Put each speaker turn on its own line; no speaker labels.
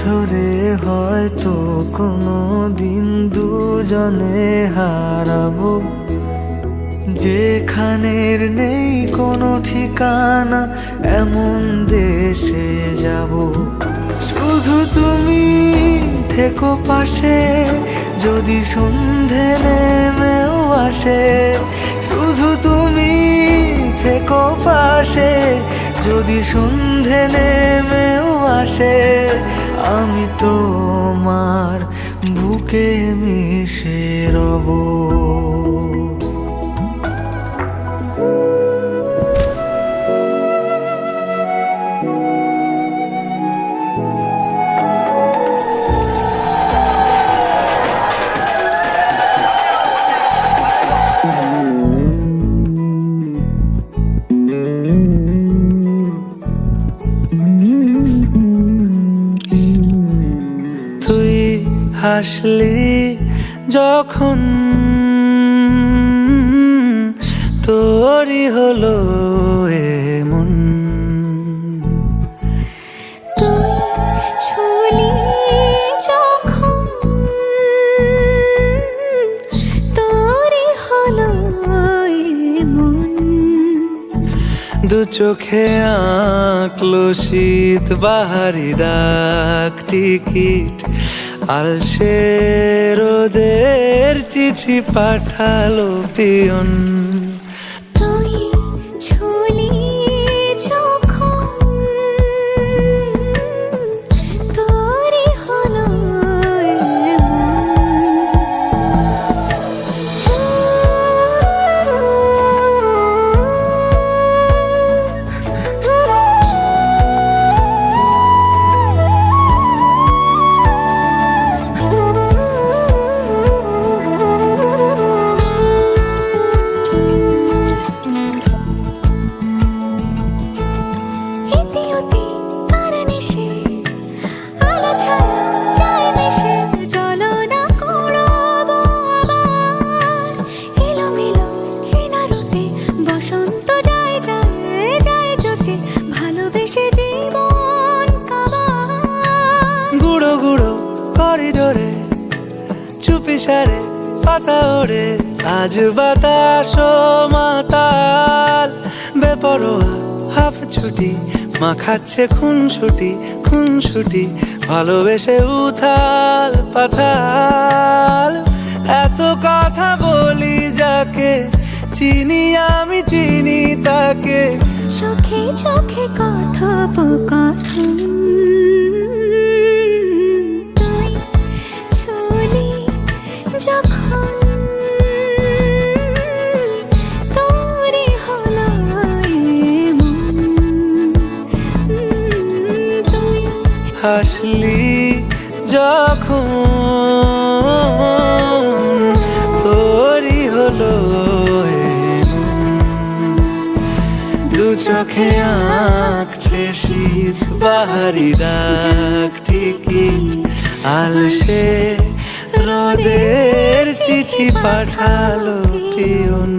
ধরে হয়তো কোনো দিন দুজনে হারাবো, যেখানের নেই কোনো ঠিকানা এমন দেশে যাব। শুধু তুমি থেকো পাশে যদি সন্ধে নেমেও আসে, শুধু তুমি থেকো পাশে যদি সন্ধে নেমেও আসে, আমি তোমার বুকে মিশে রব। তুই হাসলি যখন তোরই হলো এমন,
তুই ছুলি যখন তোরই হলো এমন।
দু চোখে আঁকলো শীত বাহারি ডাক টিকিট, আলসে রোদের চিঠি পাঠালো পিয়ন।
তুই ছুলি যখন তোরই হলো
করিডোরে চুপিসারে পাতা ওড়ে, আজ বাতাস মাতাল বেপরোয়া হাফ ছুটি, মাখাচ্ছে খুনসুটি ভালোবেসে উথাল পাথাল। এত কথা বলি যাকে চিনি আমি চিনি তাকে,
চোখে চোখে কথোপকথন। তুই ছুলি যখন তোরই হলো এমন। তুই
হাসলি যখন তোরই হলো দু চোখে আঁকছে শীত বাহারি ডাক টিকিট, আলসে রোদের চিঠি পাঠালো পিয়ন।